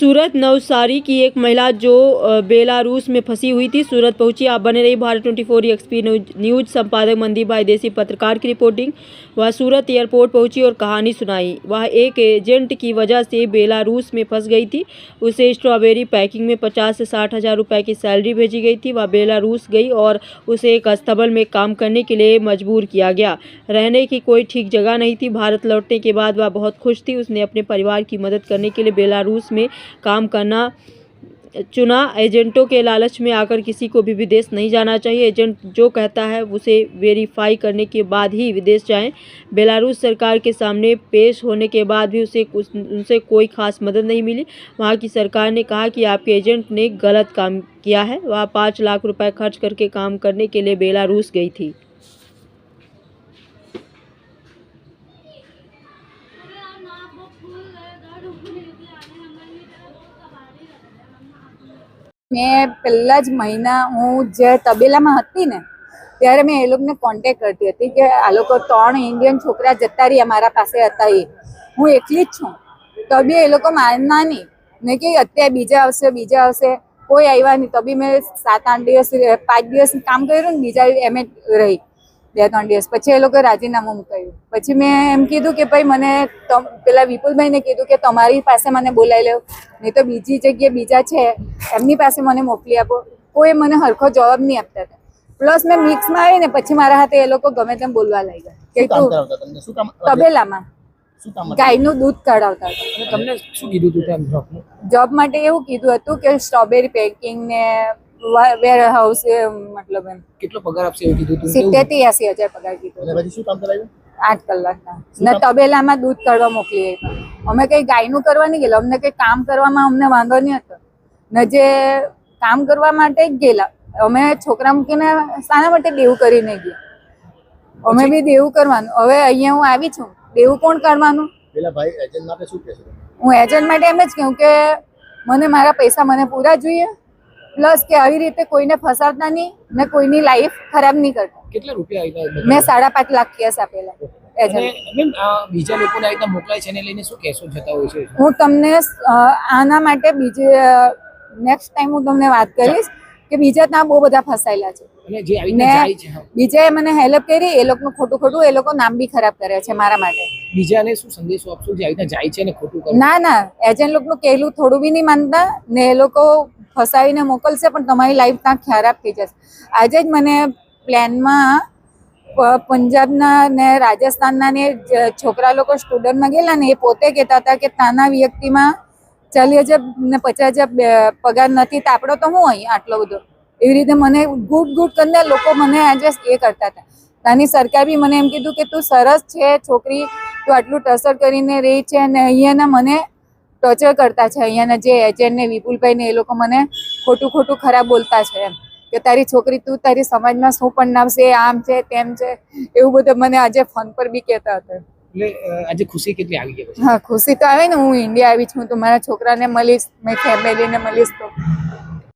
सूरत नवसारी की एक महिला जो बेलारूस में फंसी हुई थी सूरत पहुंची। आप बने रही भारत 24 एक्सपी न्यूज संपादक मनदीप भाई देसी पत्रकार की रिपोर्टिंग। वह सूरत एयरपोर्ट पहुंची और कहानी सुनाई। वह एक एजेंट की वजह से बेलारूस में फंस गई थी। उसे स्ट्रॉबेरी पैकिंग में 50 से 60 हज़ार रुपये की सैलरी भेजी गई थी। वह बेलारूस गई और उसे एक अस्तबल में काम करने के लिए मजबूर किया गया। रहने की कोई ठीक जगह नहीं थी। भारत लौटने के बाद वह बहुत खुश थी। उसने अपने परिवार की मदद करने के लिए बेलारूस में काम करना चुना। एजेंटों के लालच में आकर किसी को भी विदेश नहीं जाना चाहिए। एजेंट जो कहता है उसे वेरीफाई करने के बाद ही विदेश जाएं। बेलारूस सरकार के सामने पेश होने के बाद भी उनसे कोई खास मदद नहीं मिली। वहां की सरकार ने कहा कि आपके एजेंट ने गलत काम किया है। वह 5 लाख रुपए खर्च करके काम करने के लिए बेलारूस गई थी। मैं पहला ज महीना हूँ जे तबेलामां हती ने त्यारे मैं ए लोकने कॉन्टेक्ट करती हती के आ लोको 3 इंडियन छोकरा जता रह्या मारा पासे हता ए हूँ एकली ज छूं तो बी ए लोको मानना नहीं ने कि अत्यारे बीजा आवशे कोई आव्या नहीं। तो बी मैं 7-8 दिवस 5 दिवस काम कर्युं ने बीजा एम रही 2-3 दिवस पछी ए लोकोए राजीनामું मुकाव्युं। पछी मैं एम कीधुं के भाई मने पेला विपुलभाई ने कीधुं के तमारी पासे मने बोलाई लेव नहीं तो बीजी जग्याए बीजा छे एमनी पासे मने मोकली आपो। कोई मने हरखो जवाब नहीं आपता था। प्लस मैं मिक्स में आवी ने पछी मारा हाथे ए लोको गमे तेम बोलवा लाग्या के तू तबेलामां गायनुं दूध काढावता हता। તમને શું કીધું તું તેમ જોબનું? जॉब माटे एवुं कीधुं हतुं के स्ट्रॉबेरी पेकिंग ने वेर हाउस मतलब एम કેટલો પગાર આપશે એવું કીધું તું? 70-80 હજાર પગાર कीधुं। અને પછી શું કામ કરાવ્યું? 8 કલાકના ને તબેલામાં दूध કાઢવા મોકલી આપ્યા। અમે કઈ ગાયનું કરવા નહીં ગયેલા, અમને કઈ કામ કરવામાં અમને વાંધો નહીં હતો ને જે કામ કરવા માટે જ ગયેલા। અમે છોકરા મૂકીને શાના માટે દેવું કરી નહીં ગયા? અમે બી દેવું કરવાનું। હવે અહીંયા હું આવી છું, દેવું કોણ કાઢવાનું? પેલા ભાઈ એજન્ટ માટે શું કહેશો? હું એજન્ટ માટે એમ જ કહું કે મને મારા પૈસા મને પૂરા જોઈએ, પ્લસ કે આવી રીતે કોઈને ફસાવતા નહીં ને કોઈની લાઈફ ખરાબ નહીં કરતા। કેટલા રૂપિયા આવ્યા? મેં 5.5 લાખ કેસ આપેલા એજન્ટ। મેમ બીજા લોકોને આ રીતના મોકલાય છે એને લઈને શું કહેશો જતા હોય છે? હું તમને આના માટે બીજે નેક્સ્ટ ટાઈમ હું તમને વાત કરીશ કે બીજા ત્યાં બહુ બધા ફસાયેલા છે અને જે આવી રીતે જાય છે બીજાએ મને હેલ્પ કરી, એ લોકોનું ખોટું એ લોકો નામ બી ખરાબ કરે છે મારા માટે। બીજાને શું સંદેશો આપશો જે આવી રીતે જાય છે ને ખોટું કરે? ના એજન્ટ લોકોનું કહેલું થોડું બી નહીં માનતા ને એ લોકો ફસાવીને મોકલશે પણ તમારી લાઈફ ત્યાં ખરાબ થઈ જશે। આજે જ મને પ્લેનમાં પંજાબના ને રાજસ્થાનના ને છોકરા લોકો સ્ટુડન્ટમાં ગયેલા ને એ પોતે કહેતા હતા કે ત્યાંના વ્યક્તિમાં 40,000 ને 50,000 પગાર નથી તો આપણો તો હું અહીં આટલો બધો એવી રીતે મને ગુડ કરીને લોકો મને આજે એ કરતા હતા। ત્યાંની સરકાર બી મને એમ કીધું કે તું સરસ છે છોકરી, તું આટલું ટસર કરીને રહી છે અને અહીંયાના મને ટોર્ચર કરતા છે। અહીંયાના જે એજન્ટ ને વિપુલભાઈ ને એ લોકો મને ખોટું ખરાબ બોલતા છે એમ કે તારી છોકરી તું તારી સમાજમાં શું બનાવશે, આમ છે તેમ છે એવું બધું મને આજે ફોન પર બી કહેતા હતા। એટલે આજે ખુશી કેટલી આવી ગઈ? હા ખુશી તો આવે ને, હું ઇન્ડિયા આવી છું તો મારા છોકરાને મળીશ, મારી ફેમિલીને મળીશ તો